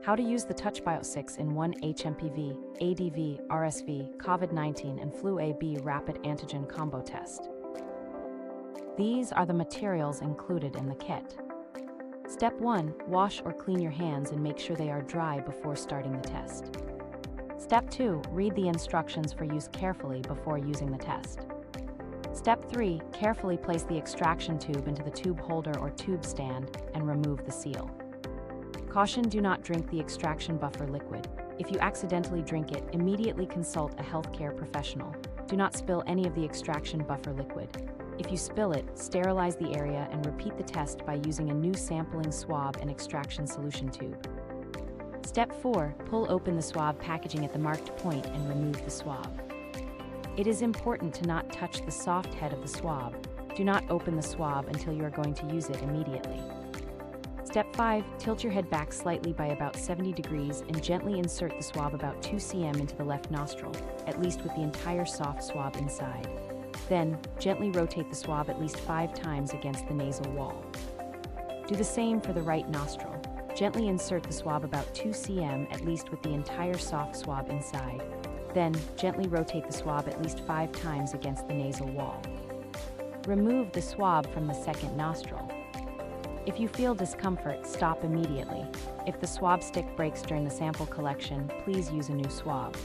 How to use the TouchBio 6-in-1 hMPV, ADV, RSV, COVID-19 and Flu A/B rapid antigen combo test. These are the materials included in the kit. Step 1. Wash or clean your hands and make sure they are dry before starting the test. Step 2. Read the instructions for use carefully before using the test. Step 3. Carefully place the extraction tube into the tube holder or tube stand and remove the seal. Caution: do not drink the extraction buffer liquid. If you accidentally drink it, immediately consult a healthcare professional. Do not spill any of the extraction buffer liquid. If you spill it, sterilize the area and repeat the test by using a new sampling swab and extraction solution tube. Step 4. Pull open the swab packaging at the marked point and remove the swab. It is important to not touch the soft head of the swab. Do not open the swab until you are going to use it immediately. Step 5. Tilt your head back slightly by about 70 degrees and gently insert the swab about 2 cm into the left nostril, at least with the entire soft swab inside. Then, gently rotate the swab at least 5 times against the nasal wall. Do the same for the right nostril. Gently insert the swab about 2 cm at least with the entire soft swab inside. Then, gently rotate the swab at least 5 times against the nasal wall. Remove the swab from the second nostril. If you feel discomfort, stop immediately. If the swab stick breaks during the sample collection, please use a new swab.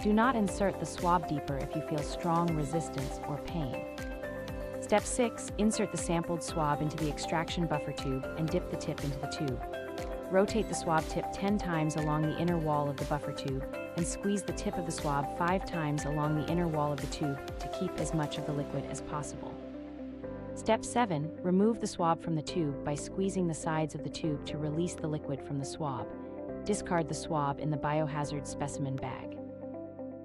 Do not insert the swab deeper if you feel strong resistance or pain. Step 6. Insert the sampled swab into the extraction buffer tube and dip the tip into the tube. Rotate the swab tip 10 times along the inner wall of the buffer tube and squeeze the tip of the swab 5 times along the inner wall of the tube to keep as much of the liquid as possible. Step 7. Remove the swab from the tube by squeezing the sides of the tube to release the liquid from the swab. Discard the swab in the biohazard specimen bag.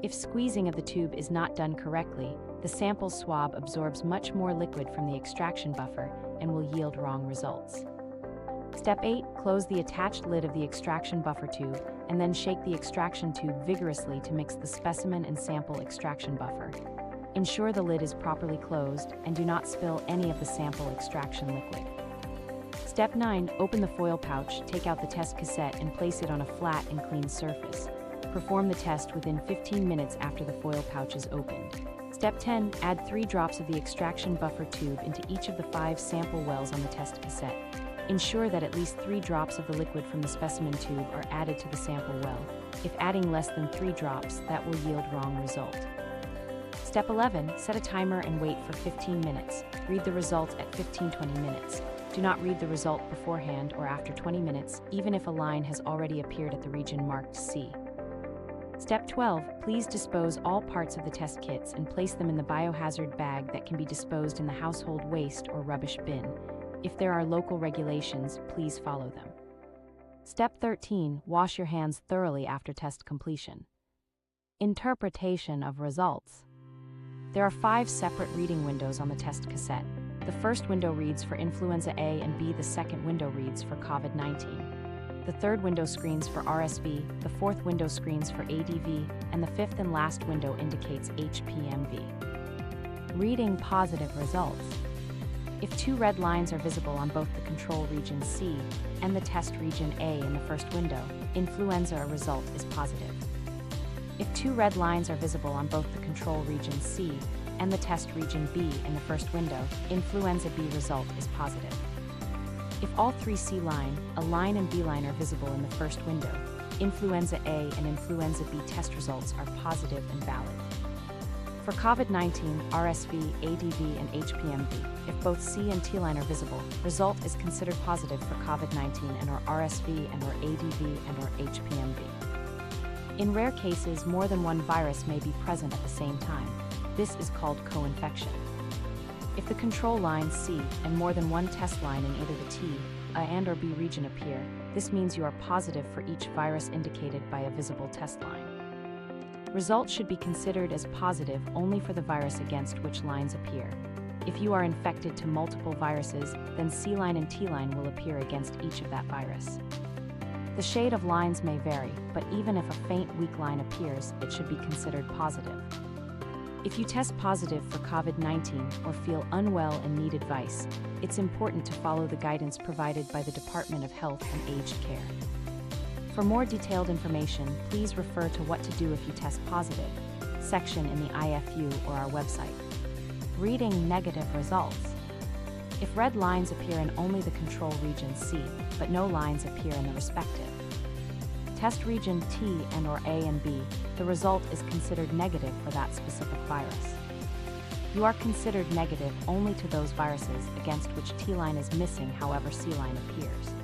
If squeezing of the tube is not done correctly, the sample swab absorbs much more liquid from the extraction buffer and will yield wrong results. Step 8. Close the attached lid of the extraction buffer tube and then shake the extraction tube vigorously to mix the specimen and sample extraction buffer. Ensure the lid is properly closed and do not spill any of the sample extraction liquid. Step 9. Open the foil pouch, take out the test cassette and place it on a flat and clean surface. Perform the test within 15 minutes after the foil pouch is opened. Step 10. Add 3 drops of the extraction buffer tube into each of the 5 sample wells on the test cassette. Ensure that at least 3 drops of the liquid from the specimen tube are added to the sample well. If adding less than 3 drops, that will yield wrong result. Step 11. Set a timer and wait for 15 minutes. Read the result at 15-20 minutes. Do not read the result beforehand or after 20 minutes, even if a line has already appeared at the region marked C. Step 12. Please dispose all parts of the test kits and place them in the biohazard bag that can be disposed in the household waste or rubbish bin. If there are local regulations, please follow them. Step 13. Wash your hands thoroughly after test completion. Interpretation of results. There are 5 separate reading windows on the test cassette. The first window reads for influenza A and B, the second window reads for COVID-19. The third window screens for RSV, the fourth window screens for ADV, and the fifth and last window indicates hMPV. Reading positive results. If 2 red lines are visible on both the control region C and the test region A in the first window, influenza result is positive. If 2 red lines are visible on both the control region C and the test region B in the first window, influenza B result is positive. If all 3 C line, A line and B line are visible in the first window, influenza A and influenza B test results are positive and valid. For COVID-19, RSV, ADV, and hMPV, if both C and T line are visible, result is considered positive for COVID-19 and or RSV and or ADV and or hMPV. In rare cases, more than one virus may be present at the same time. This is called co-infection. If the control line C and more than one test line in either the T, A and or B region appear, this means you are positive for each virus indicated by a visible test line. Results should be considered as positive only for the virus against which lines appear. If you are infected to multiple viruses, then C line and T line will appear against each of that virus. The shade of lines may vary, but even if a faint weak line appears, it should be considered positive. If you test positive for COVID-19 or feel unwell and need advice, it's important to follow the guidance provided by the Department of Health and Aged Care. For more detailed information, please refer to What to Do If You Test Positive section in the IFU or our website. Reading negative results. If red lines appear in only the control region C, but no lines appear in the respective test region T and/or A and B, the result is considered negative for that specific virus. You are considered negative only to those viruses against which T line is missing, however C line appears.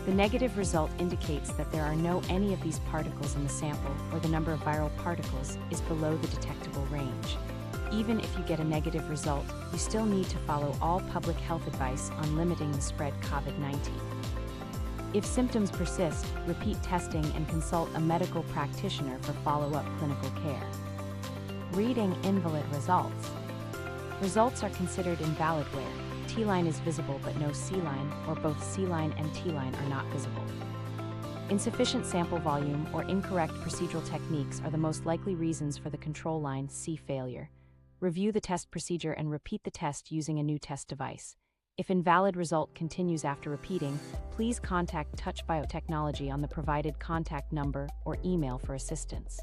The negative result indicates that there are no any of these particles in the sample, or the number of viral particles is below the detectable range. Even if you get a negative result, you still need to follow all public health advice on limiting the spread COVID-19. If symptoms persist, repeat testing and consult a medical practitioner for follow-up clinical care. Reading invalid results. Results are considered invalid where T line is visible but no C line, or both C line and T line are not visible. Insufficient sample volume or incorrect procedural techniques are the most likely reasons for the control line C failure. Review the test procedure and repeat the test using a new test device. If invalid result continues after repeating, please contact TouchBio Technology on the provided contact number or email for assistance.